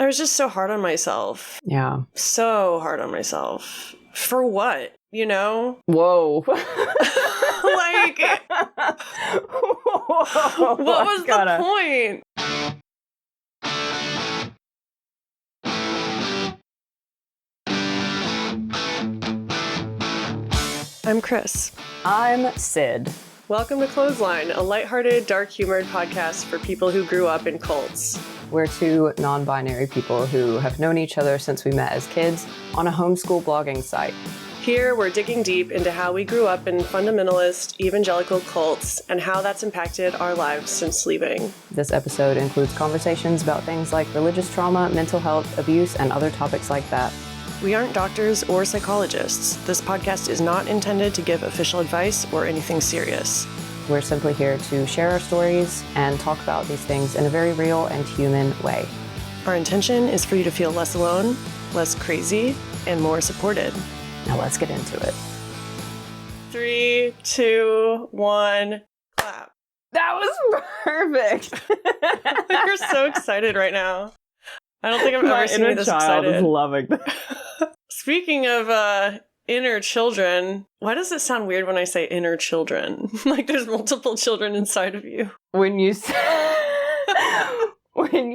I was just so hard on myself. Yeah. So hard on myself. For what? You know? Whoa. Like, Whoa, what was the point? I'm Chris. I'm Syd. Welcome to Clothesline, a lighthearted, dark-humoured podcast for people who grew up in cults. We're two non-binary people who have known each other since we met as kids on a homeschool blogging site. Here, we're digging deep into how we grew up in fundamentalist, evangelical cults and how that's impacted our lives since leaving. This episode includes conversations about things like religious trauma, mental health, abuse, and other topics like that. We aren't doctors or psychologists. This podcast is not intended to give official advice or anything serious. We're simply here to share our stories and talk about these things in a very real and human way. Our intention is for you to feel less alone, less crazy, and more supported. Now let's get into it. 3, 2, 1, clap. That was perfect. You're so excited right now. I don't think I've ever seen you this excited. excited. Is loving this. Speaking of inner children, why does it sound weird when I say inner children? Like there's multiple children inside of you. When you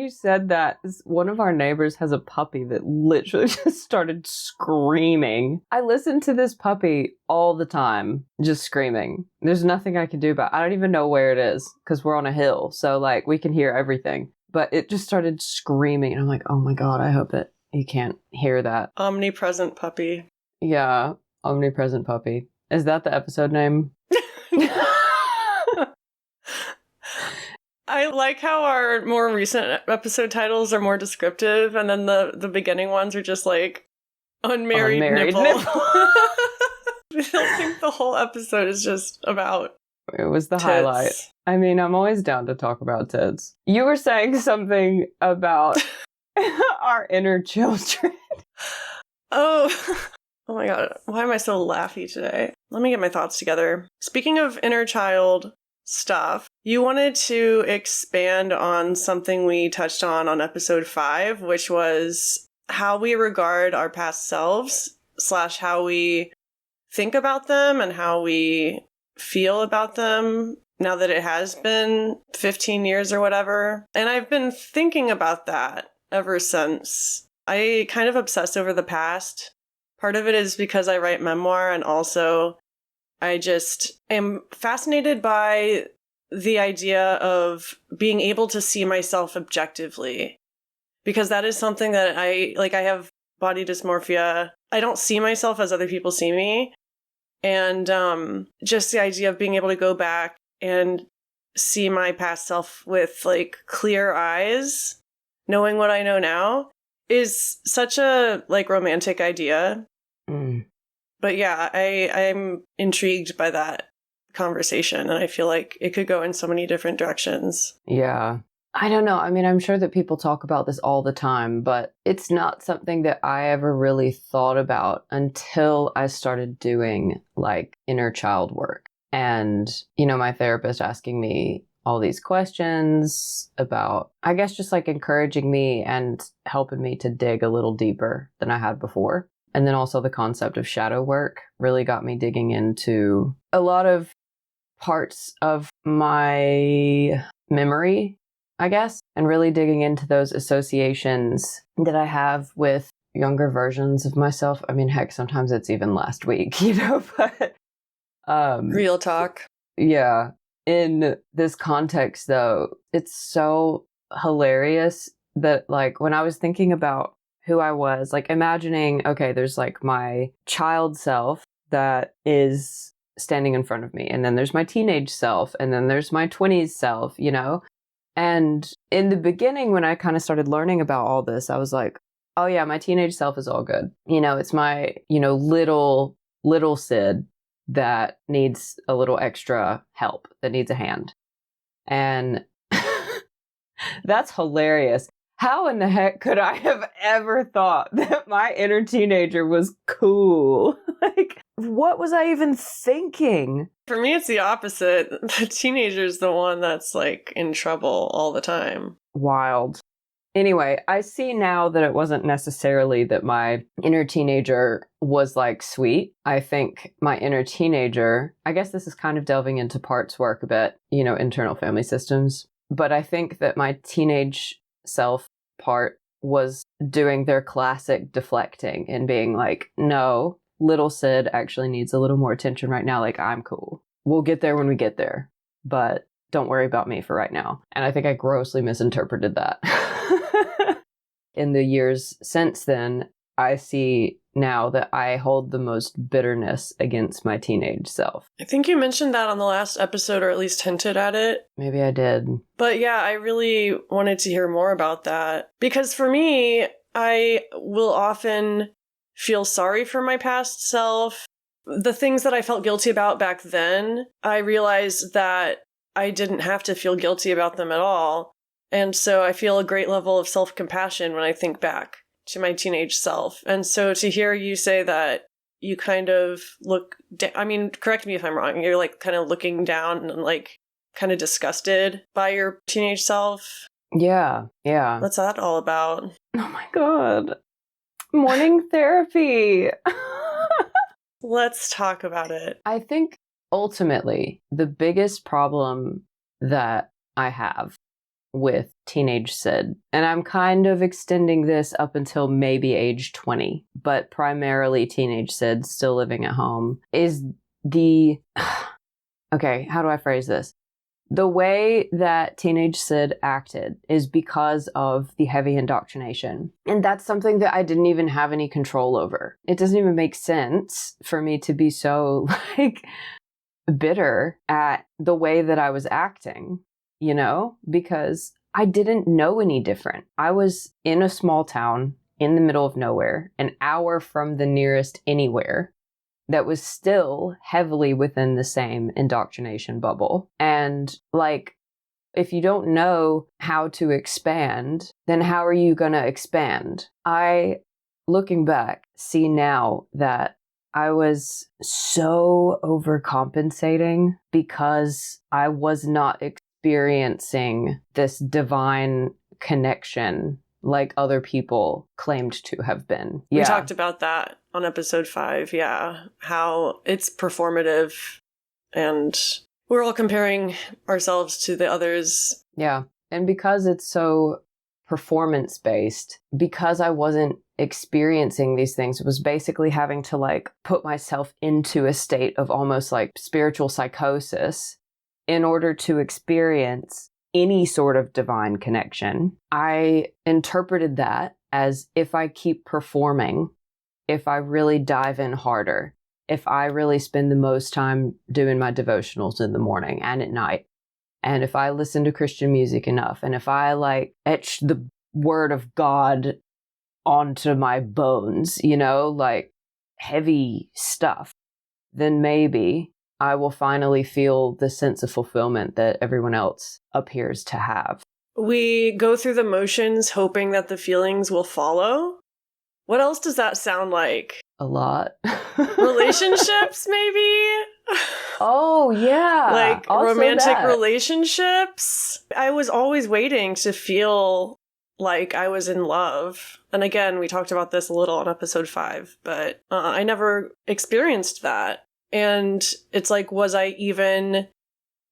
said that, one of our neighbors has a puppy that literally just started screaming. I listen to this puppy all the time, just screaming. There's nothing I can do about it. I don't even know where it is because we're on a hill, so like we can hear everything. But it just started screaming, and I'm like, oh my God, I hope that you can't hear that. Omnipresent puppy. Yeah, omnipresent puppy. Is that the episode name? I like how our more recent episode titles are more descriptive, and then the beginning ones are just like, unmarried nipple. I don't think the whole episode is just about it was the tits. Highlight. I mean, I'm always down to talk about tits. You were saying something about our inner children. Oh my God. Why am I so laughy today? Let me get my thoughts together. Speaking of inner child stuff, you wanted to expand on something we touched on episode 5, which was how we regard our past selves / how we think about them and how we feel about them now that it has been 15 years or whatever. And I've been thinking about that ever since. I kind of obsess over the past. Part of it is because I write memoir, and also I just am fascinated by the idea of being able to see myself objectively. Because that is something that I have body dysmorphia. I don't see myself as other people see me. And just the idea of being able to go back and see my past self with like clear eyes, knowing what I know now, is such a like romantic idea. Mm. But yeah, I'm intrigued by that conversation, and I feel like it could go in so many different directions. Yeah. I don't know. I mean, I'm sure that people talk about this all the time, but it's not something that I ever really thought about until I started doing like inner child work. And, you know, my therapist asking me all these questions about, I guess, just like encouraging me and helping me to dig a little deeper than I had before. And then also the concept of shadow work really got me digging into a lot of parts of my memory, I guess, and really digging into those associations that I have with younger versions of myself. I mean, heck, sometimes it's even last week, you know, but real talk. Yeah. In this context, though, it's so hilarious that, like, when I was thinking about who I was, like, imagining, okay, there's, like, my child self that is standing in front of me, and then there's my teenage self, and then there's my 20s self, you know? And in the beginning, when I kind of started learning about all this, I was like, oh, yeah, my teenage self is all good. You know, it's my, you know, little Syd that needs a little extra help, that needs a hand. And that's hilarious. How in the heck could I have ever thought that my inner teenager was cool? Like, what was I even thinking? For me, it's the opposite. The teenager's the one that's like in trouble all the time. Wild. Anyway, I see now that it wasn't necessarily that my inner teenager was like sweet. I think my inner teenager, I guess this is kind of delving into parts work a bit, internal family systems. But I think that my teenage self part was doing their classic deflecting and being like, no, little Syd actually needs a little more attention right now. Like, I'm cool. We'll get there when we get there. But don't worry about me for right now. And I think I grossly misinterpreted that. In the years since then, I see now that I hold the most bitterness against my teenage self. I think you mentioned that on the last episode, or at least hinted at it. Maybe I did. But yeah, I really wanted to hear more about that. Because for me, I will often feel sorry for my past self. The things that I felt guilty about back then, I realized that I didn't have to feel guilty about them at all. And so I feel a great level of self-compassion when I think back to my teenage self. And so to hear you say that you kind of look, correct me if I'm wrong, you're like kind of looking down and like kind of disgusted by your teenage self. Yeah. What's that all about? Oh my God. Morning therapy. Let's talk about it. I think ultimately the biggest problem that I have with teenage Syd, and I'm kind of extending this up until maybe age 20, but primarily teenage Syd still living at home, is okay, how do I phrase this? The way that teenage Syd acted is because of the heavy indoctrination. And that's something that I didn't even have any control over. It doesn't even make sense for me to be so bitter at the way that I was acting, because I didn't know any different. I was in a small town in the middle of nowhere, an hour from the nearest anywhere, that was still heavily within the same indoctrination bubble. And if you don't know how to expand, then how are you going to expand? I, looking back, see now that I was so overcompensating because I was not experiencing this divine connection like other people claimed to have been. We talked about that on episode 5, how it's performative and we're all comparing ourselves to the others. Yeah, and because it's so performance-based, because I wasn't experiencing these things, it was basically having to put myself into a state of almost spiritual psychosis in order to experience any sort of divine connection. I interpreted that as if I keep performing, if I really dive in harder, if I really spend the most time doing my devotionals in the morning and at night, and if I listen to Christian music enough, and if I etch the word of God onto my bones, heavy stuff, then maybe I will finally feel the sense of fulfillment that everyone else appears to have. We go through the motions hoping that the feelings will follow. What else does that sound like? A lot. Relationships, maybe? Oh, yeah. Also romantic that. Relationships. I was always waiting to feel like I was in love. And again, we talked about this a little on episode 5, but I never experienced that. And it's was I even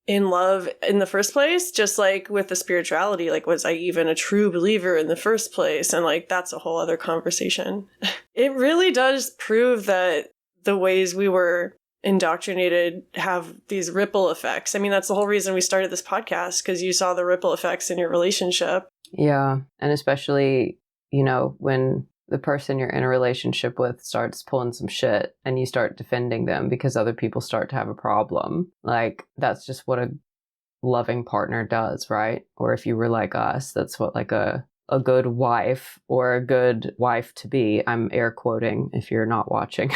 in love in the first place? Just with the spirituality, was I even a true believer in the first place? And that's a whole other conversation. It really does prove that the ways we were indoctrinated have these ripple effects. I mean, that's the whole reason we started this podcast, because you saw the ripple effects in your relationship. Yeah. And especially, when the person you're in a relationship with starts pulling some shit and you start defending them because other people start to have a problem. That's just what a loving partner does, right? Or if you were like us, that's what a good wife or a good wife to be, I'm air quoting if you're not watching,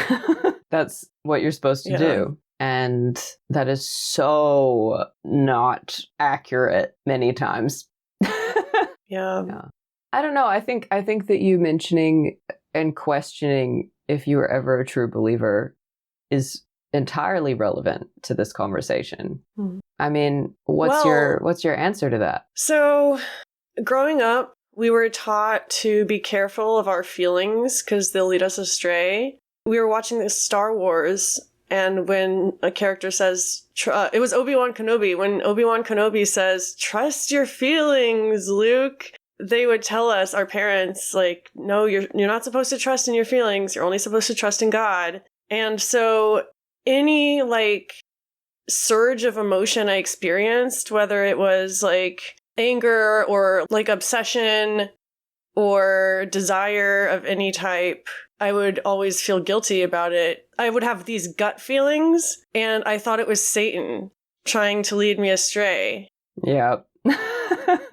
that's what you're supposed to do. And that is so not accurate many times. Yeah. I don't know. I think that you mentioning and questioning if you were ever a true believer is entirely relevant to this conversation. I mean, what's your answer to that? So, growing up, we were taught to be careful of our feelings because they'll lead us astray. We were watching this Star Wars, and when a character says, it was Obi-Wan Kenobi, when Obi-Wan Kenobi says, "Trust your feelings, Luke," they would tell us, our parents, like, no, you're not supposed to trust in your feelings. You're only supposed to trust in God. And so any, like, surge of emotion I experienced, whether it was, like, anger or, like, obsession or desire of any type, I would always feel guilty about it. I would have these gut feelings, and I thought it was Satan trying to lead me astray. Yeah.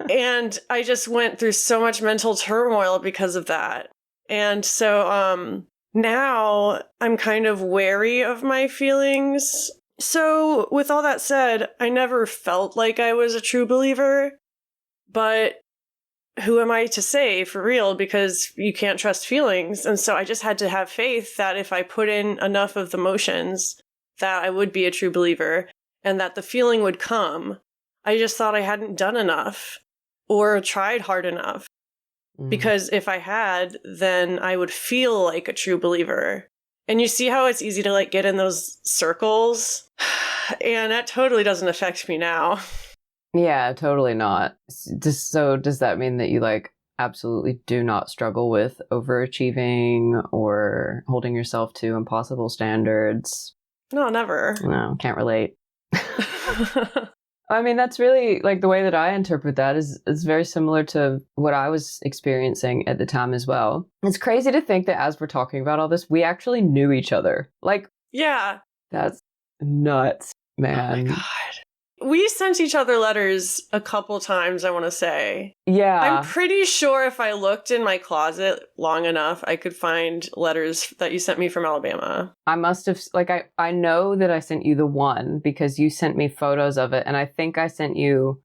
And I just went through so much mental turmoil because of that. And so now I'm kind of wary of my feelings. So with all that said, I never felt like I was a true believer, but who am I to say for real? Because you can't trust feelings. And so I just had to have faith that if I put in enough of the motions, that I would be a true believer and that the feeling would come. I just thought I hadn't done enough or tried hard enough. Because if I had, then I would feel like a true believer. And you see how it's easy to, like, get in those circles? And that totally doesn't affect me now. Yeah, totally not. So does that mean that you, like, absolutely do not struggle with overachieving or holding yourself to impossible standards? No, never. No, can't relate. I mean, that's really, like, the way that I interpret that is very similar to what I was experiencing at the time as well. It's crazy to think that as we're talking about all this, we actually knew each other. Like, yeah. That's nuts, man. Oh my God. We sent each other letters a couple times, I want to say. Yeah. I'm pretty sure if I looked in my closet long enough, I could find letters that you sent me from Alabama. I must have, like, I know that I sent you the one because you sent me photos of it. And I think I sent you,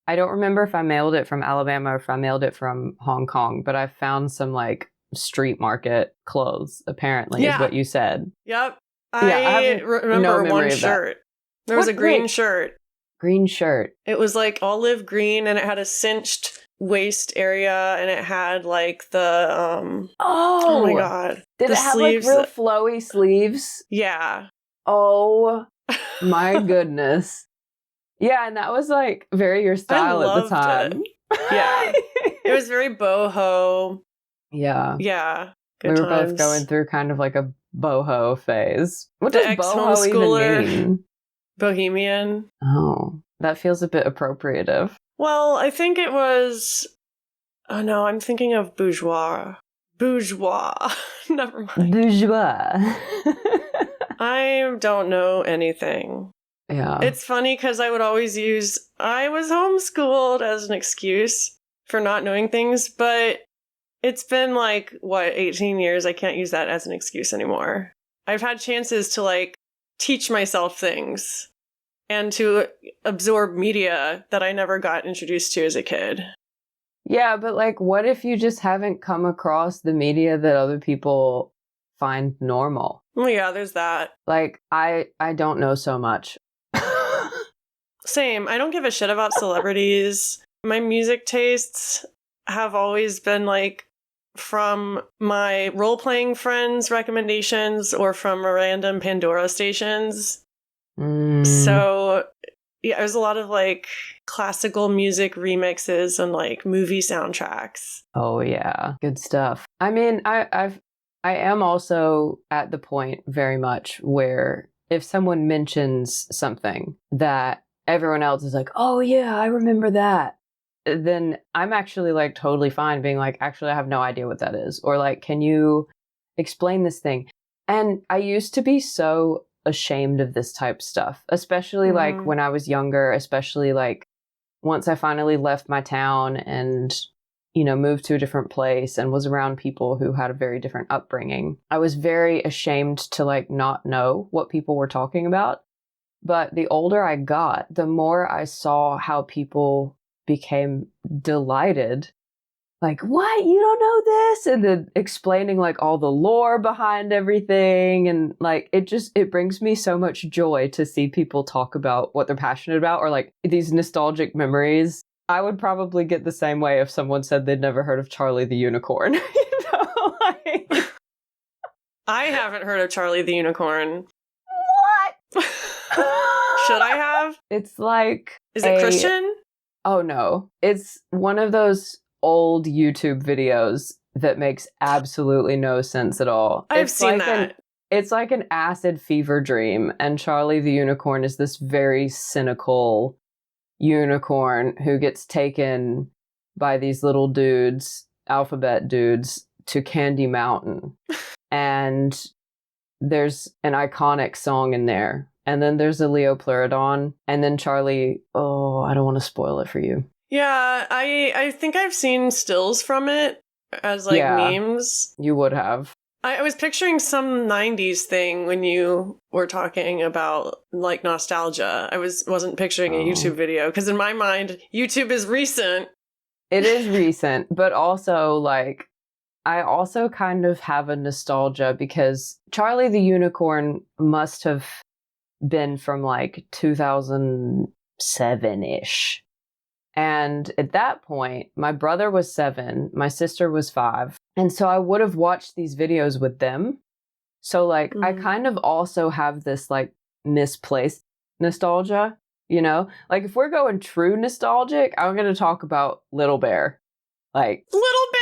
I don't remember if I mailed it from Alabama or if I mailed it from Hong Kong, but I found some, like, street market clothes, apparently, is what you said. Yep. I remember one shirt. There was a green shirt. Green shirt. It was like olive green and it had a cinched waist area and it had like the oh my God. Did it have sleeves, like, real flowy sleeves? Yeah. Oh my goodness. Yeah, and that was like very your style at the time. Yeah. It was very boho. Yeah. Yeah. We were both going through kind of like a boho phase. What does boho even mean? Bohemian. Oh, that feels a bit appropriative. Well, I think it was... Oh, no, I'm thinking of bourgeois. Bourgeois. Never mind. Bourgeois. I don't know anything. Yeah. It's funny because I would always use, I was homeschooled as an excuse for not knowing things, but it's been like, 18 years? I can't use that as an excuse anymore. I've had chances to, like, teach myself things and to absorb media that I never got introduced to as a kid. Yeah, but, like, what if you just haven't come across the media that other people find normal? Well, yeah, there's that. Like, I don't know so much. Same. I don't give a shit about celebrities. My music tastes have always been, like, from my role-playing friends' recommendations or from random Pandora stations. So, yeah, there's a lot of, like, classical music remixes and, like, movie soundtracks. Oh, yeah. Good stuff. I mean, I am also at the point very much where if someone mentions something that everyone else is like, oh, yeah, I remember that, then I'm actually, like, totally fine being like, actually, I have no idea what that is. Or, like, can you explain this thing? And I used to be so ashamed of this type stuff, especially, like, when I was younger, especially, like, once I finally left my town and, you know, moved to a different place and was around people who had a very different upbringing. I was very ashamed to, like, not know what people were talking about. But the older I got, the more I saw how people became delighted. Like, what? You don't know this? And then explaining, like, all the lore behind everything. And, like, it brings me so much joy to see people talk about what they're passionate about or, like, these nostalgic memories I would probably get the same way if someone said they'd never heard of Charlie the Unicorn. Like... I haven't heard of Charlie the Unicorn. What? Should I have? It's like... Is it Christian? Oh, no. It's one of those old YouTube videos that makes absolutely no sense at all. I've seen that. It's like an acid fever dream, and Charlie the Unicorn is this very cynical unicorn who gets taken by these little dudes, alphabet dudes, to Candy Mountain. And there's an iconic song in there. And then there's a Leopleurodon. And then Charlie, oh, I don't want to spoil it for you. Yeah, I think I've seen stills from it as like memes. You would have. I was picturing some 90s thing when you were talking about like nostalgia. I wasn't picturing a YouTube video because in my mind, YouTube is recent. It is recent, but also like I also kind of have a nostalgia because Charlie the Unicorn must have been from like 2007-ish. And at that point, my brother was 7, my sister was 5. And so I would have watched these videos with them. So like, I kind of also have this like misplaced nostalgia, you know? Like if we're going true nostalgic, I'm going to talk about Little Bear. Like Little Bear!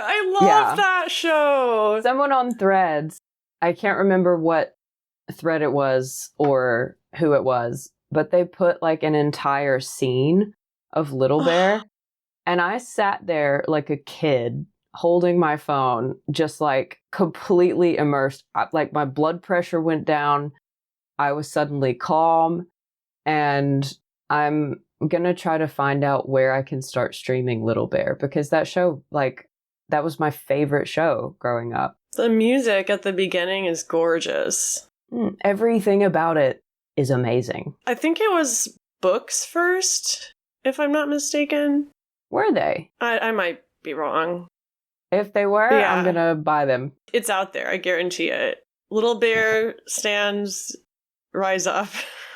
I love that show! Someone on Threads, I can't remember what thread it was or who it was, but they put like an entire scene of Little Bear. And I sat there like a kid holding my phone, just like completely immersed. Like my blood pressure went down. I was suddenly calm. And I'm going to try to find out where I can start streaming Little Bear because that show, like, that was my favorite show growing up. The music at the beginning is gorgeous. Everything about it is amazing. I think it was books first, if I'm not mistaken. Were they? I might be wrong. If they were, I'm going to buy them. It's out there, I guarantee it. Little Bear stands rise up.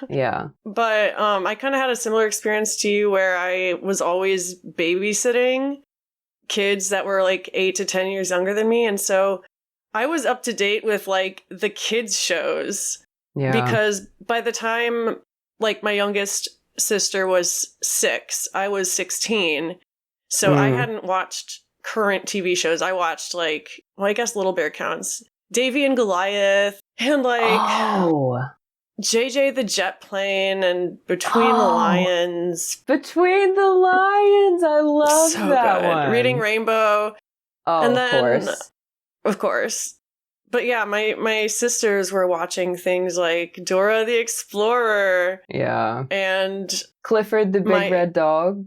Yeah. But I kind of had a similar experience to you where I was always babysitting kids that were like 8 to 10 years younger than me. And so I was up to date with like the kids shows. Yeah. Because by the time like my youngest sister was 6, I was 16. So I hadn't watched current TV shows. I watched like, well, I guess Little Bear counts. Davy and Goliath and like JJ the Jet Plane and Between the Lions. Between the Lions. I love so that good. one. Reading Rainbow. Oh, and then, of course. But yeah, my sisters were watching things like Dora the Explorer. Yeah. And Clifford the Big Red Dog.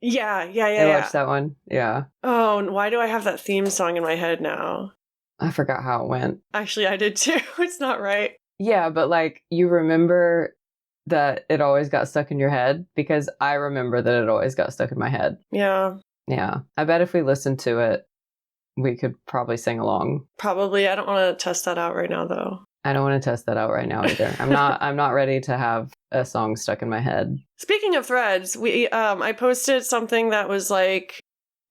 Yeah. I watched that one. Yeah. Oh, and why do I have that theme song in my head now? I forgot how it went. Actually, I did too. It's not right. Yeah, but like, you remember that it always got stuck in your head? Because I remember that it always got stuck in my head. Yeah. Yeah. I bet if we listened to it, we could probably sing along. Probably. I don't want to test that out right now, though. I don't want to test that out right now either. I'm not ready to have a song stuck in my head. Speaking of threads, I posted something that was like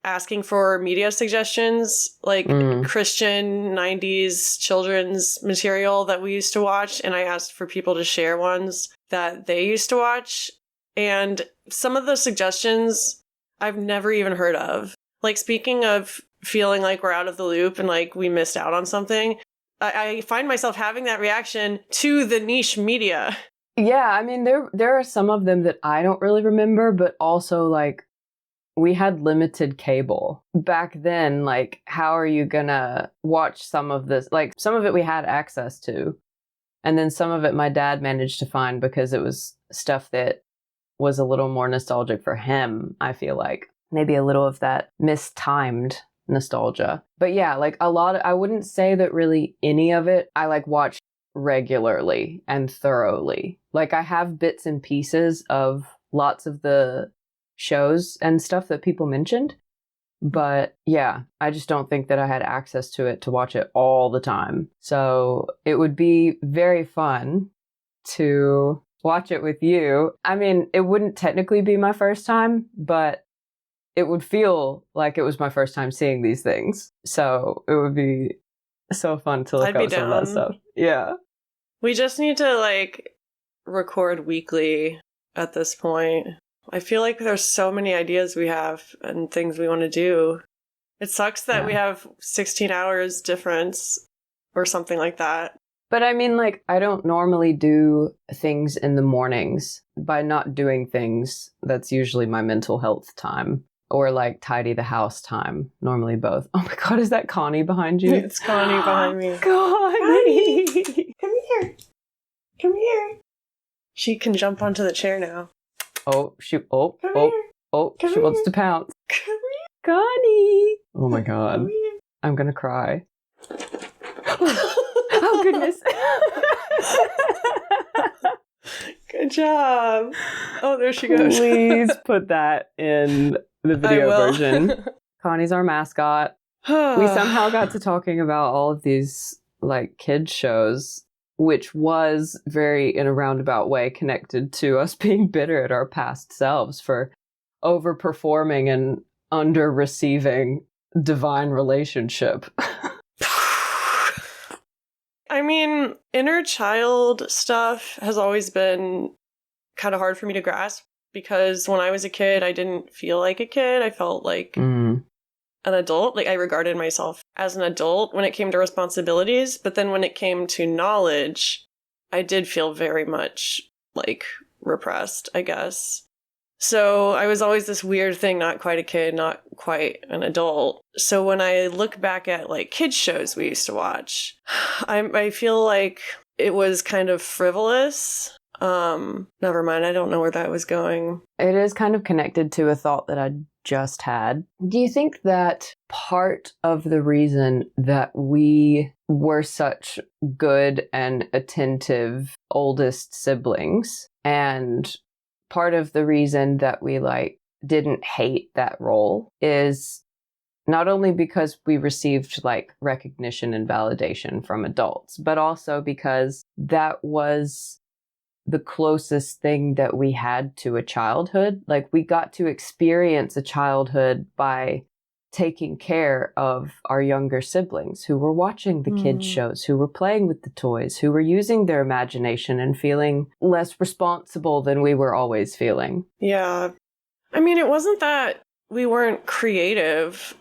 asking for media suggestions, like Christian 90s children's material that we used to watch. And I asked for people to share ones that they used to watch. And some of the suggestions I've never even heard of. Like, speaking of feeling like we're out of the loop and like we missed out on something, I find myself having that reaction to the niche media. Yeah, I mean, there are some of them that I don't really remember, but also like we had limited cable back then. Like, how are you gonna watch some of this? Like, some of it we had access to, and then some of it my dad managed to find because it was stuff that was a little more nostalgic for him. I feel like maybe a little of that mistimed nostalgia. But yeah, like a lot of, I wouldn't say that really any of it I like watch regularly and thoroughly. Like, I have bits and pieces of lots of the shows and stuff that people mentioned, but yeah, I just don't think that I had access to it to watch it all the time. So it would be very fun to watch it with you. I mean, it wouldn't technically be my first time, but it would feel like it was my first time seeing these things. So it would be so fun to look I'd be up some of that down. stuff. Yeah. We just need to, like, record weekly at this point. I feel like there's so many ideas we have and things we want to do. It sucks that we have 16 hours difference or something like that. But I mean, like, I don't normally do things in the mornings. By not doing things, that's usually my mental health time. Or, like, tidy the house time. Normally both. Oh my god, is that Connie behind you? It's Connie behind me. Connie! Come here. Come here. She can jump onto the chair now. Oh, she Come here. she wants to pounce. Come here. Connie! Oh my god. Come here. I'm gonna cry. Oh goodness. Good job. Oh, there she goes. Please put that in the video version. Connie's our mascot. We somehow got to talking about all of these, like, kids shows, which was very, in a roundabout way, connected to us being bitter at our past selves for overperforming and under-receiving divine relationship. I mean, inner child stuff has always been kind of hard for me to grasp because when I was a kid, I didn't feel like a kid. I felt like an adult. Like, I regarded myself as an adult when it came to responsibilities. But then when it came to knowledge, I did feel very much, like, repressed, I guess. So I was always this weird thing, not quite a kid, not quite an adult. So when I look back at, like, kids shows we used to watch, I feel like it was kind of frivolous. Never mind, I don't know where that was going. It is kind of connected to a thought that I just had. Do you think that part of the reason that we were such good and attentive oldest siblings, and part of the reason that we, like, didn't hate that role is not only because we received, like, recognition and validation from adults, but also because that was the closest thing that we had to a childhood. Like, we got to experience a childhood by taking care of our younger siblings who were watching the kids shows, who were playing with the toys, who were using their imagination and feeling less responsible than we were always feeling. Yeah. I mean, it wasn't that we weren't creative,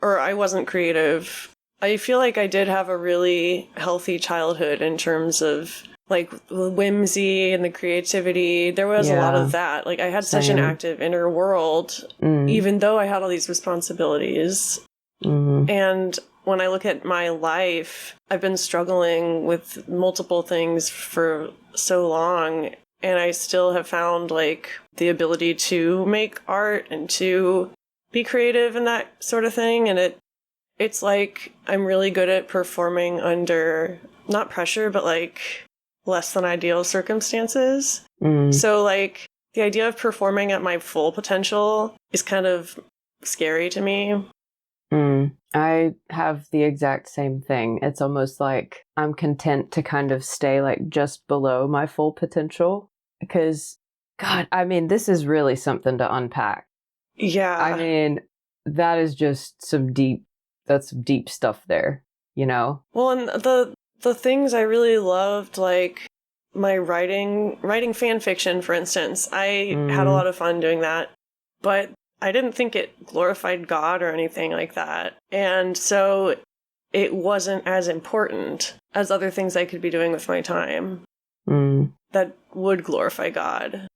or I wasn't creative. I feel like I did have a really healthy childhood in terms of, like, the whimsy and the creativity. There was a lot of that. Like, I had such an active inner world, even though I had all these responsibilities. And when I look at my life, I've been struggling with multiple things for so long, and I still have found, like, the ability to make art and to be creative and that sort of thing. And it's like I'm really good at performing under, not pressure, but, like, less than ideal circumstances. So, like, the idea of performing at my full potential is kind of scary to me. I have the exact same thing. It's almost like I'm content to kind of stay, like, just below my full potential because, God, I mean, this is really something to unpack. Yeah. I mean, that is just some deep stuff there, you know? Well, and the things I really loved, like my writing fan fiction, for instance, I had a lot of fun doing that, but I didn't think it glorified God or anything like that. And so it wasn't as important as other things I could be doing with my time that would glorify God.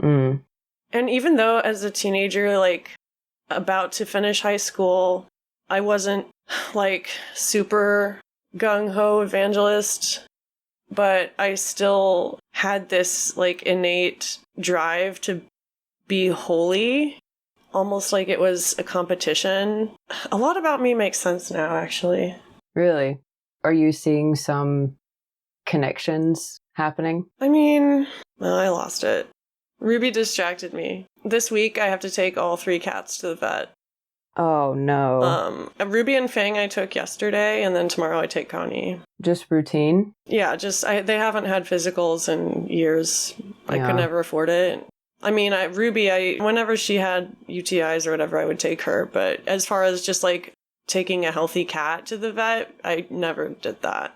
And even though as a teenager, like, about to finish high school, I wasn't, like, super gung-ho evangelist, but I still had this, like, innate drive to be holy, almost like it was a competition. A lot about me makes sense now, actually. Really? Are you seeing some connections happening? I mean, well, I lost it. Ruby distracted me. This week, I have to take all 3 cats to the vet. Oh, no. Ruby and Fang I took yesterday, and then tomorrow I take Connie. Just routine? Yeah, they haven't had physicals in years. I could never afford it. I mean, Ruby, whenever she had UTIs or whatever, I would take her. But as far as just like taking a healthy cat to the vet, I never did that.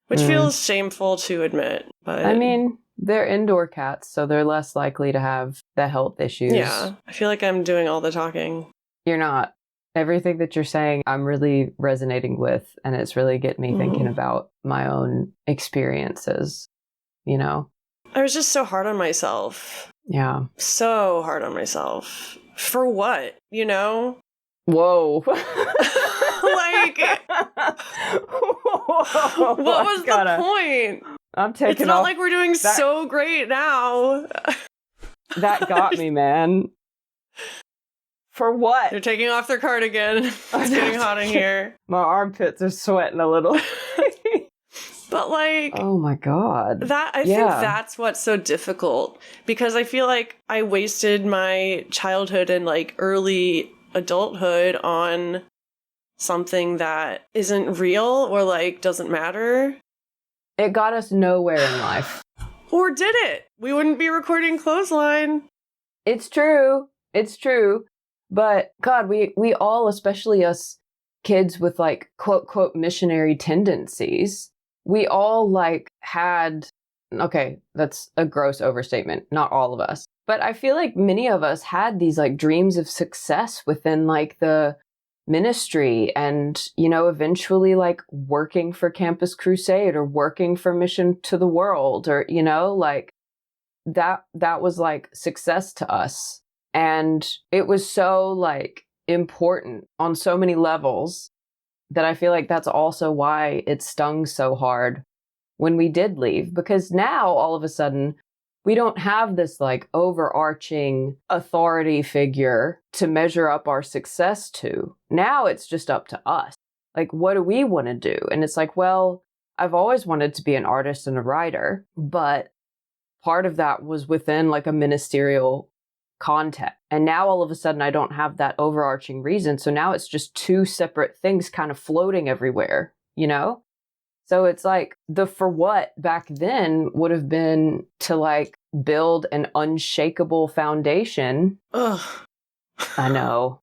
Which feels shameful to admit. But I mean, they're indoor cats, so they're less likely to have the health issues. Yeah, I feel like I'm doing all the talking. You're not. Everything that you're saying, I'm really resonating with, and it's really getting me thinking about my own experiences, you know? I was just so hard on myself. Yeah. So hard on myself. For what, you know? Whoa. Like, what was the point? I'm taking It's not like we're doing so great now. That got me, man. For what? They're taking off their cardigan. It's getting hot in here. My armpits are sweating a little. But like, oh my God. I think that's what's so difficult, because I feel like I wasted my childhood and like early adulthood on something that isn't real or like doesn't matter. It got us nowhere in life. Or did it? We wouldn't be recording Clothesline. It's true. It's true. But God, we all, especially us kids with like quote, quote, missionary tendencies, we all like had, okay, that's a gross overstatement. Not all of us. But I feel like many of us had these like dreams of success within like the ministry and, you know, eventually like working for Campus Crusade or working for Mission to the World, or, you know, like that was like success to us. And it was so like important on so many levels that I feel like that's also why it stung so hard when we did leave, because now all of a sudden we don't have this like overarching authority figure to measure up our success to. Now it's just up to us. Like, what do we want to do? And it's like, well, I've always wanted to be an artist and a writer, but part of that was within like a ministerial context. And now all of a sudden I don't have that overarching reason. So now it's just two separate things kind of floating everywhere, you know? So it's like the for what back then would have been to like build an unshakable foundation. Ugh. I know.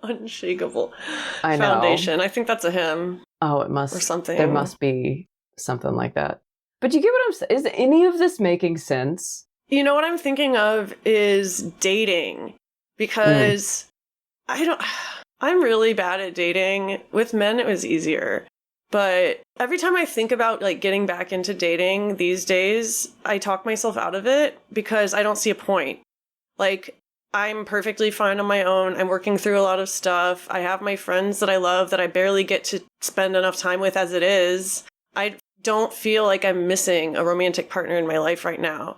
Unshakable I know. foundation. I think that's a hymn. Oh, it must. Or something. There must be something like that. But you get what I'm saying? Is any of this making sense? You know what I'm thinking of is dating, because I'm really bad at dating. With men, it was easier. But every time I think about like getting back into dating these days, I talk myself out of it because I don't see a point. Like, I'm perfectly fine on my own. I'm working through a lot of stuff. I have my friends that I love that I barely get to spend enough time with as it is. I don't feel like I'm missing a romantic partner in my life right now.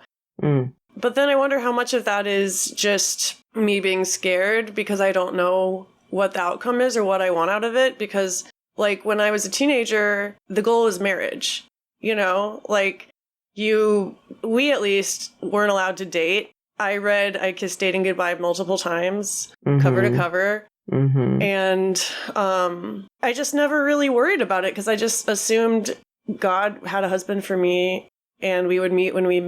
But then I wonder how much of that is just me being scared because I don't know what the outcome is or what I want out of it. Because like when I was a teenager, the goal was marriage, you know, like we at least weren't allowed to date. I read I Kissed Dating Goodbye multiple times, cover to cover. And I just never really worried about it because I just assumed God had a husband for me and we would meet when we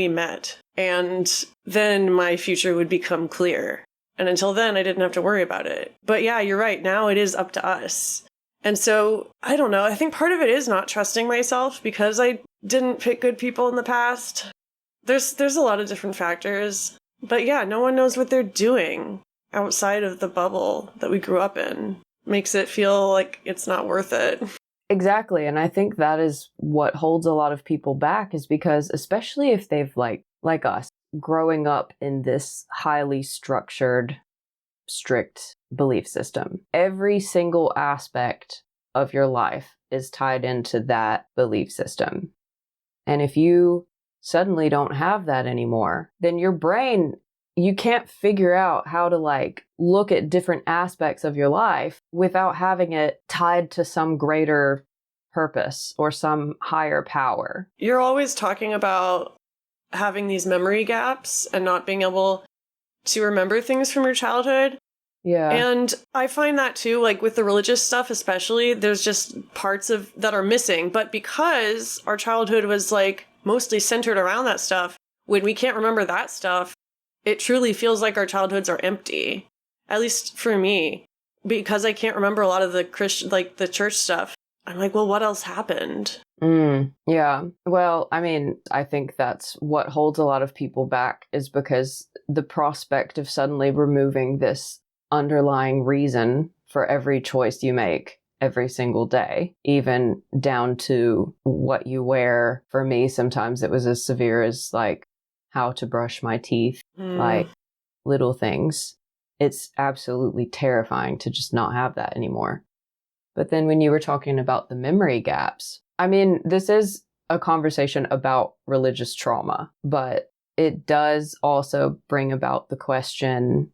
met. And then my future would become clear. And until then, I didn't have to worry about it. But yeah, you're right. Now it is up to us. And so, I don't know. I think part of it is not trusting myself because I didn't pick good people in the past. There's a lot of different factors. But yeah, no one knows what they're doing outside of the bubble that we grew up in. Makes it feel like it's not worth it. Exactly. And I think that is what holds a lot of people back, is because especially if they've like us, growing up in this highly structured, strict belief system, every single aspect of your life is tied into that belief system. And if you suddenly don't have that anymore, then your brain, you can't figure out how to like look at different aspects of your life without having it tied to some greater purpose or some higher power. You're always talking about having these memory gaps and not being able to remember things from your childhood. Yeah. And I find that too, like with the religious stuff especially, there's just parts of that are missing. But because our childhood was like mostly centered around that stuff, when we can't remember that stuff, it truly feels like our childhoods are empty. At least for me. Because I can't remember a lot of the Christian, like the church stuff. I'm like, well, what else happened? Yeah. Well, I mean, I think that's what holds a lot of people back, is because the prospect of suddenly removing this underlying reason for every choice you make every single day, even down to what you wear. For me, sometimes it was as severe as like how to brush my teeth, like little things. It's absolutely terrifying to just not have that anymore. But then when you were talking about the memory gaps, I mean, this is a conversation about religious trauma, but it does also bring about the question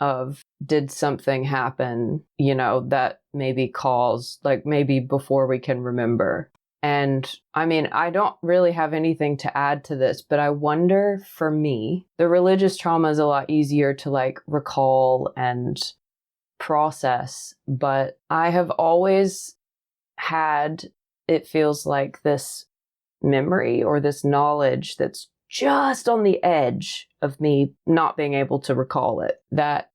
of, did something happen, you know, that maybe caused, like maybe before we can remember. And I mean, I don't really have anything to add to this, but I wonder, for me, the religious trauma is a lot easier to like recall and process, but I have always had, it feels like, this memory or this knowledge that's just on the edge of me not being able to recall it, that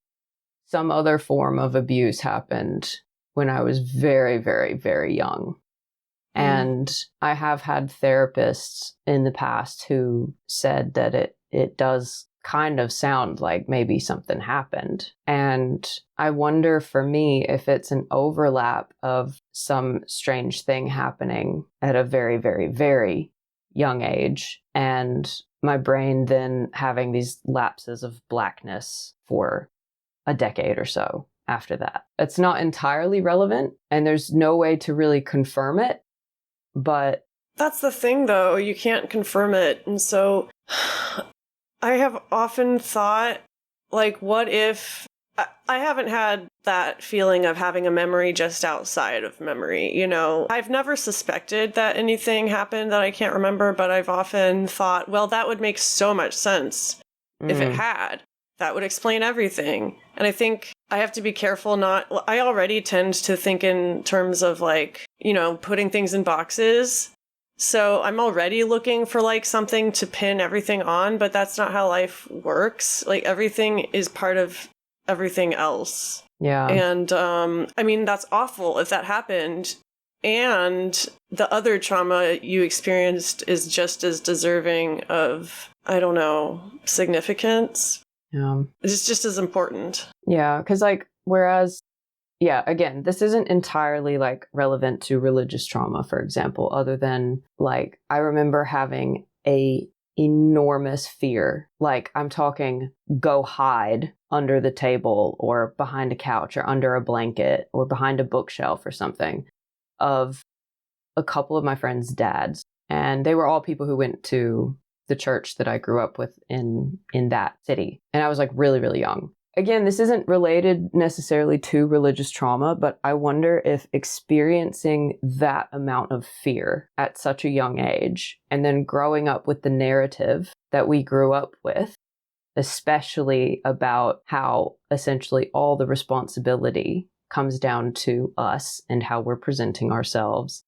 some other form of abuse happened when I was very, very, very young. And I have had therapists in the past who said that it does kind of sound like maybe something happened. And I wonder, for me, if it's an overlap of some strange thing happening at a very, very, very young age, and my brain then having these lapses of blackness for a decade or so after that. It's not entirely relevant, and there's no way to really confirm it, but that's the thing, though. You can't confirm it. And so I have often thought, like, what if I haven't had that feeling of having a memory just outside of memory, you know? I've never suspected that anything happened that I can't remember, but I've often thought, well, that would make so much sense if it had. That would explain everything. And I think I have to be careful not... Well, I already tend to think in terms of, like, you know, putting things in boxes. So I'm already looking for, like, something to pin everything on, but that's not how life works. Like, everything is part of everything else. yeah. And, I mean, that's awful if that happened. And the other trauma you experienced is just as deserving of, I don't know, significance. Yeah. It's just as important. Yeah, because like, whereas, yeah, again, this isn't entirely like relevant to religious trauma, for example, other than like, I remember having a enormous fear. Like, I'm talking go hide under the table or behind a couch or under a blanket or behind a bookshelf or something, of a couple of my friends' dads. And they were all people who went to the church that I grew up with in that city. And I was like really, really young. Again, this isn't related necessarily to religious trauma, but I wonder if experiencing that amount of fear at such a young age, and then growing up with the narrative that we grew up with, especially about how essentially all the responsibility comes down to us and how we're presenting ourselves.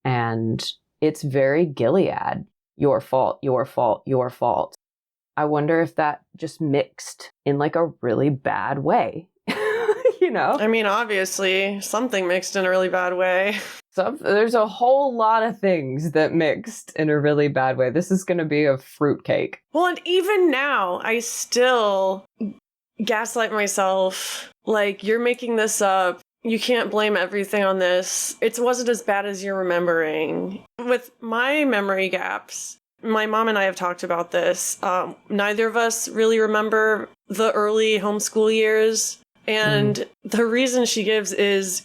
And it's very Gilead. Your fault, your fault, your fault. I wonder if that just mixed in like a really bad way, you know? I mean, obviously, something mixed in a really bad way. There's a whole lot of things that mixed in a really bad way. This is going to be a fruitcake. Well, and even now, I still gaslight myself. Like, you're making this up. You can't blame everything on this. It wasn't as bad as you're remembering. With my memory gaps, my mom and I have talked about this. Neither of us really remember the early homeschool years. And the reason she gives is,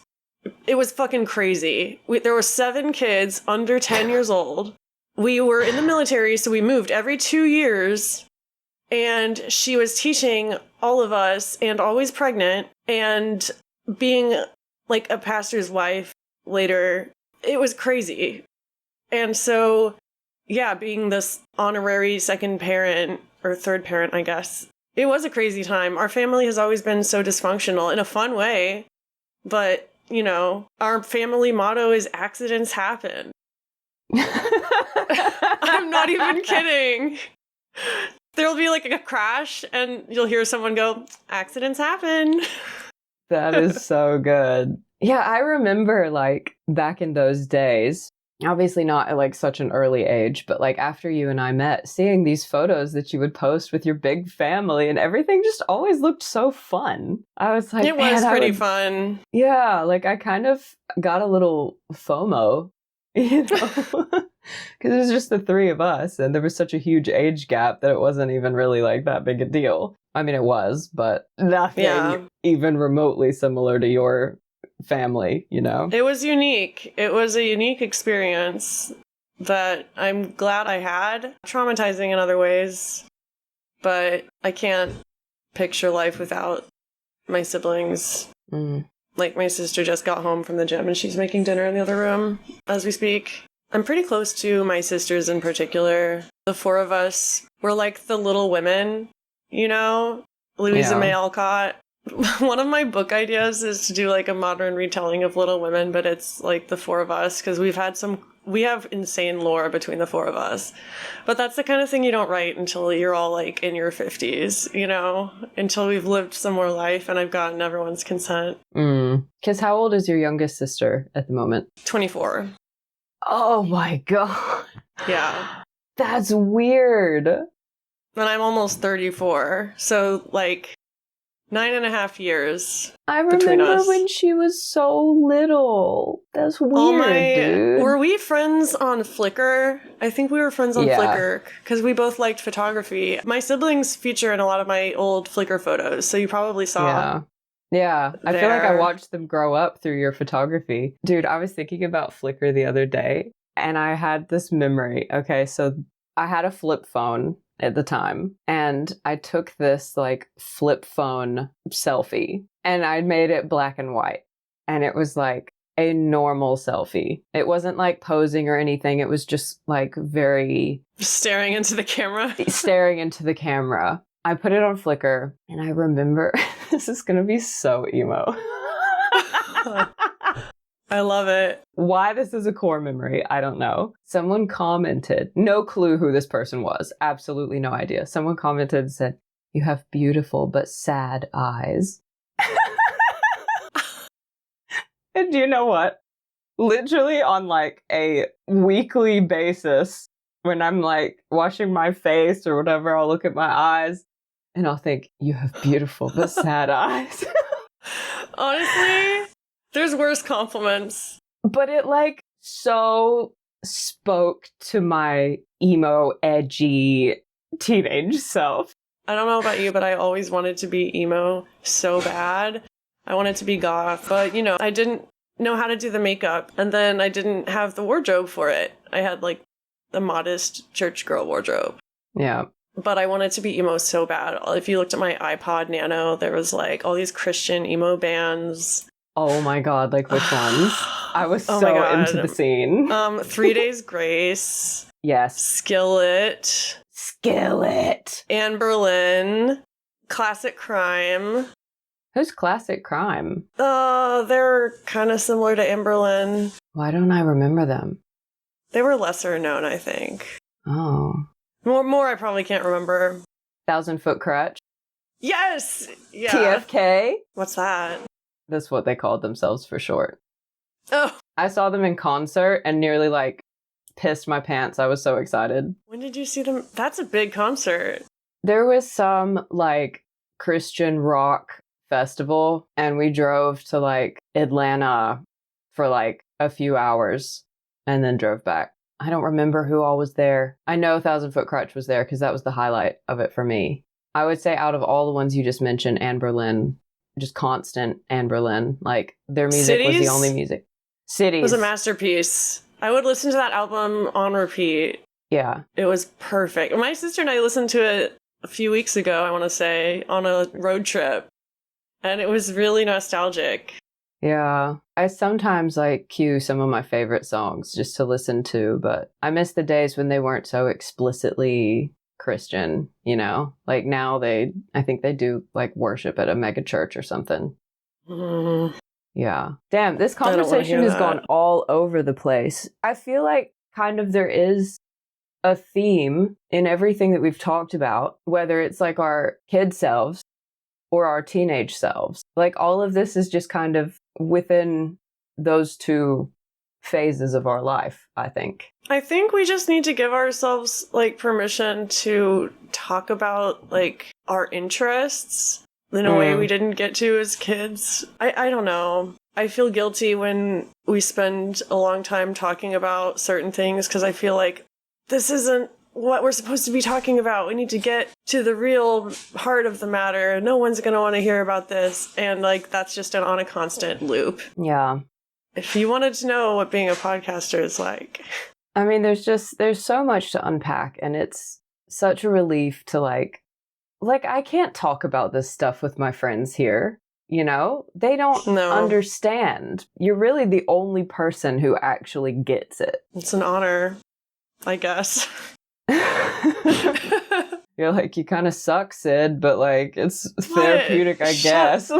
it was fucking crazy. There were 7 kids under 10 years old. We were in the military, so we moved every 2 years. And she was teaching all of us, and always pregnant, and being like a pastor's wife later. It was crazy. And so, yeah, being this honorary second parent, or third parent, I guess, It was a crazy time. Our family has always been so dysfunctional in a fun way, but, you know, our family motto is accidents happen. I'm not even kidding. There'll be like a crash and you'll hear someone go, accidents happen. That is so good. Yeah, I remember like back in those days, obviously not at like such an early age, but like after you and I met, seeing these photos that you would post with your big family and everything just always looked so fun. I was like, it was pretty fun. Yeah, like I kind of got a little FOMO, you know, because it was just the three of us and there was such a huge age gap that it wasn't even really like that big a deal. I mean, it was, but nothing even remotely similar to your family, you know? It was unique. It was a unique experience that I'm glad I had. Traumatizing in other ways, but I can't picture life without my siblings. Like, my sister just got home from the gym and she's making dinner in the other room as we speak. I'm pretty close to my sisters in particular. The four of us, we're like the Little Women, you know? Louisa May Alcott. One of my book ideas is to do like a modern retelling of Little Women, but it's like the four of us because we have insane lore between the four of us. But that's the kind of thing you don't write until you're all like in your 50s, you know, until we've lived some more life and I've gotten everyone's consent. Because how old is your youngest sister at the moment? 24. Oh my God. Yeah. That's weird. And I'm almost 34. So like 9.5 years. I remember when she was so little. That's weird, dude. Were we friends on Flickr? I think we were friends on Flickr because we both liked photography. My siblings feature in a lot of my old Flickr photos, so you probably saw. Yeah. I feel like I watched them grow up through your photography. Dude, I was thinking about Flickr the other day, and I had this memory. Okay, so I had a flip phone at the time, and I took this like flip phone selfie and I made it black and white, and it was like a normal selfie. It wasn't like posing or anything. It was just like very staring into the camera. I put it on Flickr and I remember this is gonna be so emo. I love it. Why this is a core memory, I don't know. Someone commented, no clue who this person was, absolutely no idea. Someone commented and said, "You have beautiful but sad eyes." And do you know what? Literally on like a weekly basis, when I'm like washing my face or whatever, I'll look at my eyes and I'll think, "You have beautiful but sad eyes." Honestly, there's worse compliments. But it like so spoke to my emo, edgy teenage self. I don't know about you, but I always wanted to be emo so bad. I wanted to be goth, but you know, I didn't know how to do the makeup, and then I didn't have the wardrobe for it. I had like the modest church girl wardrobe. Yeah. But I wanted to be emo so bad. If you looked at my iPod Nano, there was like all these Christian emo bands. Oh my God, like which ones? I was so into the scene. 3 Days Grace. Yes. Skillet. Anne Boleyn. Classic Crime. Who's Classic Crime? They're kind of similar to Anne Boleyn. Why don't I remember them? They were lesser known, I think. Oh. More I probably can't remember. 1,000 Foot Crutch? Yes! Yeah. TFK? What's that? That's what they called themselves for short. Oh. I saw them in concert and nearly like pissed my pants. I was so excited. When did you see them? That's a big concert. There was some like Christian rock festival and we drove to like Atlanta for like a few hours and then drove back. I don't remember who all was there. I know 1,000 Foot Crutch was there because that was the highlight of it for me. I would say out of all the ones you just mentioned, Anne Boleyn, just constant Anne Boleyn. Like their music was the only music. Cities was a masterpiece. I would listen to that album on repeat. Yeah. It was perfect. My sister and I listened to it a few weeks ago, I want to say, on a road trip. And it was really nostalgic. Yeah. I sometimes like cue some of my favorite songs just to listen to, but I miss the days when they weren't so explicitly Christian, you know? Like now I think they do like worship at a mega church or something. Mm, Yeah. Damn, this I don't wanna conversation hear has gone that. all over the place. I feel like kind of there is a theme in everything that we've talked about, whether it's like our kid selves or our teenage selves. Like all of this is just kind of within those two phases of our life, I think. I think we just need to give ourselves like permission to talk about like our interests in a way we didn't get to as kids. I don't know. I feel guilty when we spend a long time talking about certain things because I feel like this isn't what we're supposed to be talking about. We need to get to the real heart of the matter. No one's going to want to hear about this. And like, that's just on a constant loop. Yeah. If you wanted to know what being a podcaster is like. I mean, there's so much to unpack, and it's such a relief to like I can't talk about this stuff with my friends here, you know? They don't understand. You're really the only person who actually gets it. It's an honor, I guess. You're like, you kind of suck, Syd, but like, it's therapeutic, I guess.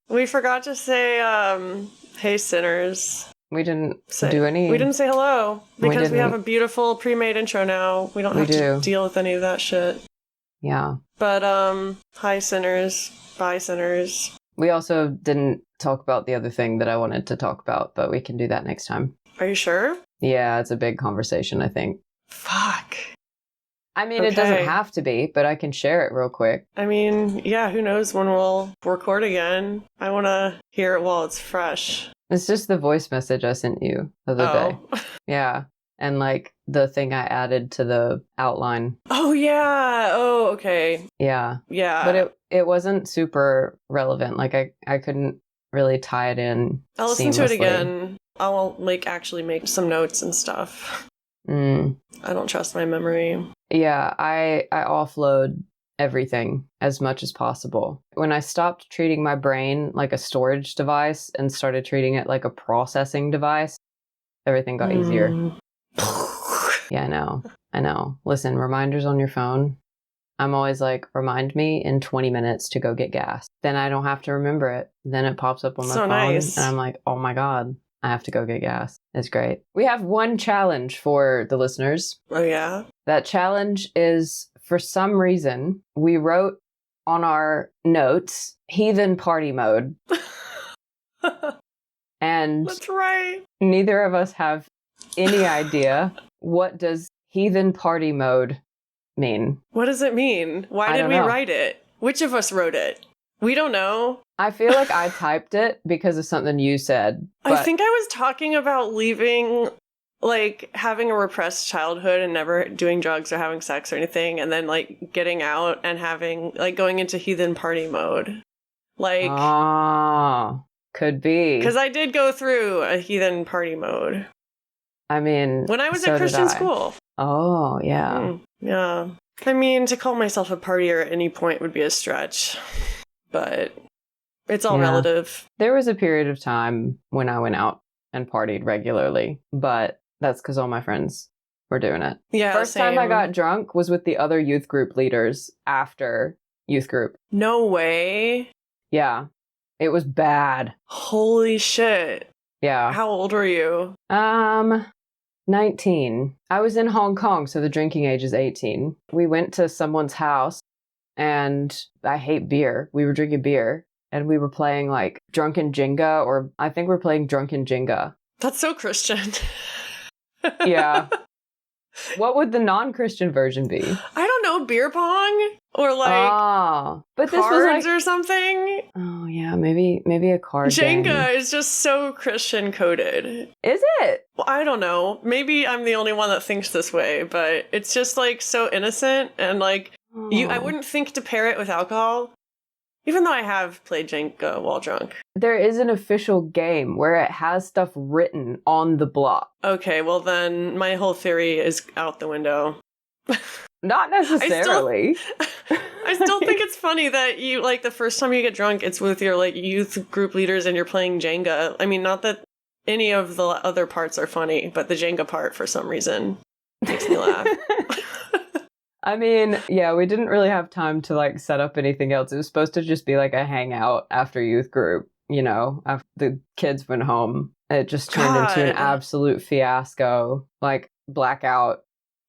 We forgot to say, hey, sinners. We didn't do any. We didn't say hello because we have a beautiful pre-made intro now. We don't have to deal with any of that shit. Yeah. But, hi, sinners. Bye, sinners. We also didn't talk about the other thing that I wanted to talk about, but we can do that next time. Are you sure? Yeah, it's a big conversation, I think. Fuck. I mean, It doesn't have to be, but I can share it real quick. I mean, yeah, who knows when we'll record again. I want to hear it while it's fresh. It's just the voice message I sent you the other day. Yeah. And like the thing I added to the outline. Oh, yeah. Oh, okay. Yeah. Yeah. But it wasn't super relevant. Like I couldn't really tie it in. I'll listen to it again. I'll actually make some notes and stuff. I don't trust my memory. Yeah, I offload everything as much as possible. When I stopped treating my brain like a storage device and started treating it like a processing device, everything got easier. Yeah, I know. Listen, reminders on your phone. I'm always like, remind me in 20 minutes to go get gas. Then I don't have to remember it. Then it pops up on my phone. Nice. And I'm like, oh my God, I have to go get gas. It's great. We have one challenge for the listeners. Oh, yeah? That challenge is, for some reason, we wrote on our notes, heathen party mode. And that's right. Neither of us have any idea what does heathen party mode mean. What does it mean? Why did we write it? Which of us wrote it? We don't know. I feel like I typed it because of something you said. I think I was talking about leaving, like, having a repressed childhood and never doing drugs or having sex or anything, and then, like, getting out and having, like, going into heathen party mode. Like... could be. Because I did go through a heathen party mode. I mean... when I was at Christian school. Oh, yeah. Yeah. I mean, to call myself a partier at any point would be a stretch. But it's all relative. There was a period of time when I went out and partied regularly, but that's because all my friends were doing it. Yeah, First time I got drunk was with the other youth group leaders after youth group. No way. Yeah. It was bad. Holy shit. Yeah. How old were you? 19. I was in Hong Kong, so the drinking age is 18. We went to someone's house, and I hate beer. We were drinking beer, and we were playing, like, Drunken Jenga, or I think we're playing Drunken Jenga. That's so Christian. Yeah. What would the non-Christian version be? I don't know, beer pong? Or, like, but cards this was like, or something? Oh, yeah, maybe a card Jenga game. is just so Christian-coded. Is it? Well, I don't know. Maybe I'm the only one that thinks this way, but it's just, like, so innocent, and, like, I wouldn't think to pair it with alcohol, even though I have played Jenga while drunk. There is an official game where it has stuff written on the block. Okay, well then my whole theory is out the window. Not necessarily. I still think it's funny that you, like, the first time you get drunk, it's with your, like, youth group leaders and you're playing Jenga. I mean, not that any of the other parts are funny, but the Jenga part, for some reason, makes me laugh. I mean, yeah, we didn't really have time to like set up anything else. It was supposed to just be like a hangout after youth group, after the kids went home. It just turned into an God. absolute fiasco, like blackout.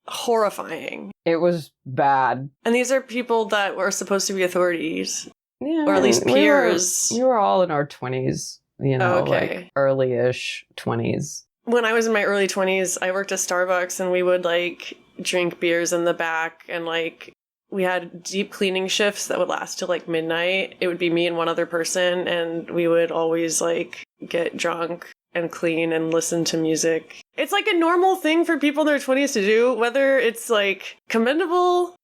Horrifying. It was bad. And these are people that were supposed to be authorities. Yeah, or at least peers. We were all in our 20s, Okay. like early-ish 20s. When I was in my early 20s, I worked at Starbucks and we would like drink beers in the back and like we had deep cleaning shifts that would last till like midnight. It would be me and one other person and we would always like get drunk and clean and listen to music. It's like a normal thing for people in their 20s to do. Whether it's like commendable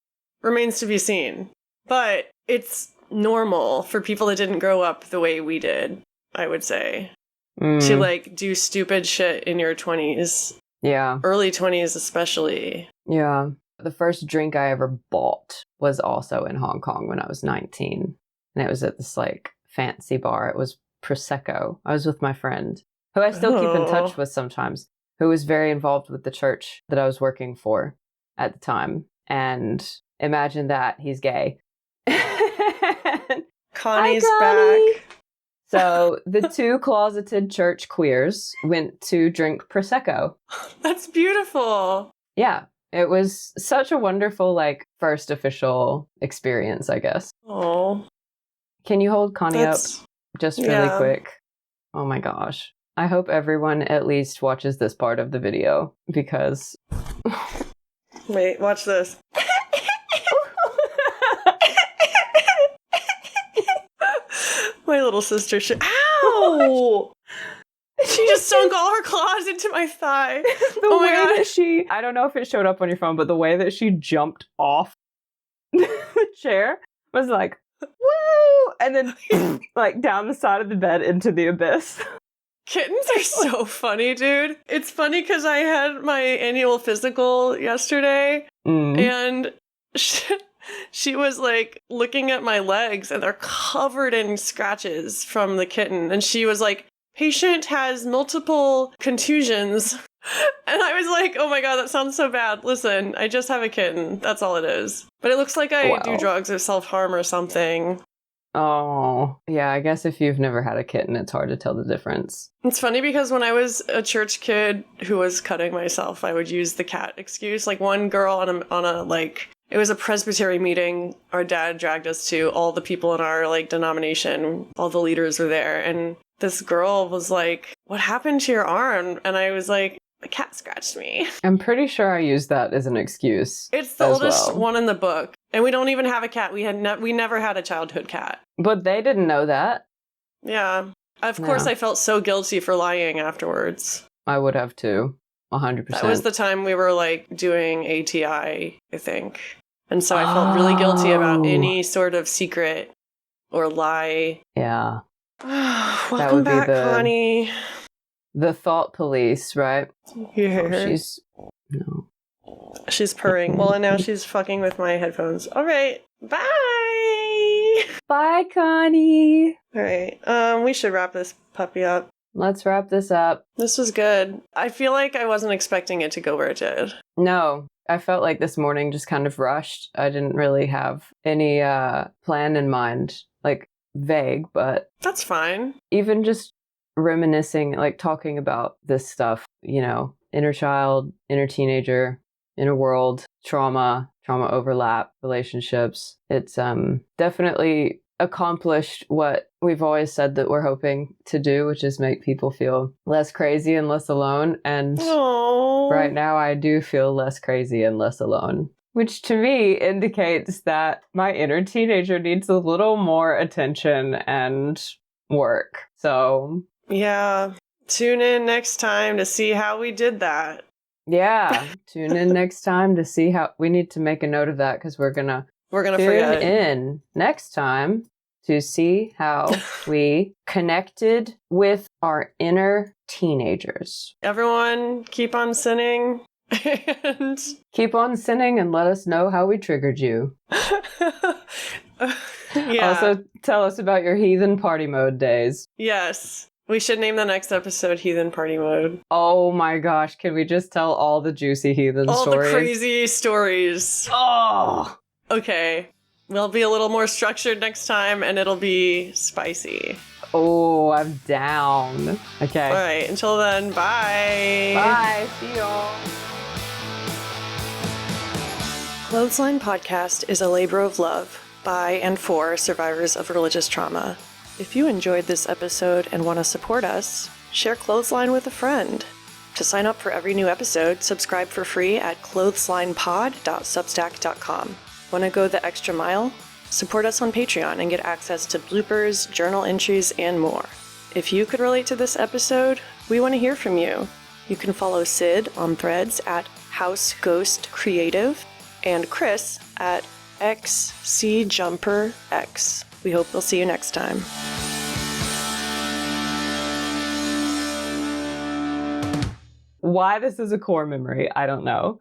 remains to be seen. But it's normal for people that didn't grow up the way we did, I would say. To like do stupid shit in your 20s. Yeah. Early 20s especially. Yeah. The first drink I ever bought was also in Hong Kong when I was 19. And it was at this like fancy bar. It was Prosecco. I was with my friend, who I still keep in touch with sometimes, who was very involved with the church that I was working for at the time. And imagine that, he's gay. Connie's Hi, Connie. back. So the two closeted church queers went to drink Prosecco. That's beautiful. Yeah. It was such a wonderful, like, first official experience, I guess. Oh. Can you hold Connie up just really quick? Oh my gosh. I hope everyone at least watches this part of the video because... Wait, watch this. My little sister Ow! She just sunk all her claws into my thigh. Oh my god. I don't know if it showed up on your phone, but the way that she jumped off the chair was like, woo! And then like down the side of the bed into the abyss. Kittens are so funny, dude. It's funny because I had my annual physical yesterday and she was like looking at my legs and they're covered in scratches from the kitten. And she was like, patient has multiple contusions. And I was like, oh my god, that sounds so bad. Listen, I just have a kitten. That's all it is. But it looks like I do drugs or self-harm or something. Oh, yeah, I guess if you've never had a kitten, it's hard to tell the difference. It's funny because when I was a church kid who was cutting myself, I would use the cat excuse. Like one girl on a like, it was a presbytery meeting our dad dragged us to. All the people in our like denomination, all the leaders were there. And this girl was like, what happened to your arm? And I was like, the cat scratched me. I'm pretty sure I used that as an excuse. It's the oldest one in the book. And we don't even have a cat. We never had a childhood cat. But they didn't know that. Yeah. Of course, I felt so guilty for lying afterwards. I would have too. 100%. That was the time we were like doing ATI, I think. And so I felt really guilty about any sort of secret or lie. Yeah. Welcome back, Connie. The thought police, right? Yeah. She's purring. Well, and now she's fucking with my headphones. All right. Bye. Bye, Connie. All right. We should wrap this puppy up. Let's wrap this up. This was good. I feel like I wasn't expecting it to go where it did. No. I felt like this morning just kind of rushed. I didn't really have any plan in mind. Like, vague, but... That's fine. Even just reminiscing, like talking about this stuff, inner child, inner teenager, inner world, trauma overlap, relationships. It's definitely accomplished what we've always said that we're hoping to do, which is make people feel less crazy and less alone. And right now I do feel less crazy and less alone, which to me indicates that my inner teenager needs a little more attention and work. So yeah, tune in next time to see how we did that. Yeah, tune in next time to see how... We need to make a note of that because we're gonna forget. Tune in next time to see how we connected with our inner teenagers. Everyone, keep on sinning. And keep on sinning and let us know how we triggered you. Yeah. Also, tell us about your heathen party mode days. Yes. We should name the next episode Heathen Party Mode. Oh my gosh, can we just tell all the juicy heathen All stories? the crazy stories. Oh! Okay. We'll be a little more structured next time, and it'll be spicy. Oh, I'm down. Okay. All right. Until then, bye. Bye. See y'all. Clothesline Podcast is a labor of love by and for survivors of religious trauma. If you enjoyed this episode and want to support us, share Clothesline with a friend. To sign up for every new episode, subscribe for free at clotheslinepod.substack.com. Want to go the extra mile? Support us on Patreon and get access to bloopers, journal entries, and more. If you could relate to this episode, we want to hear from you. You can follow Syd on Threads at HouseGhostCreative and Chris at XCJumperX. We hope we'll see you next time. Why this is a core memory, I don't know.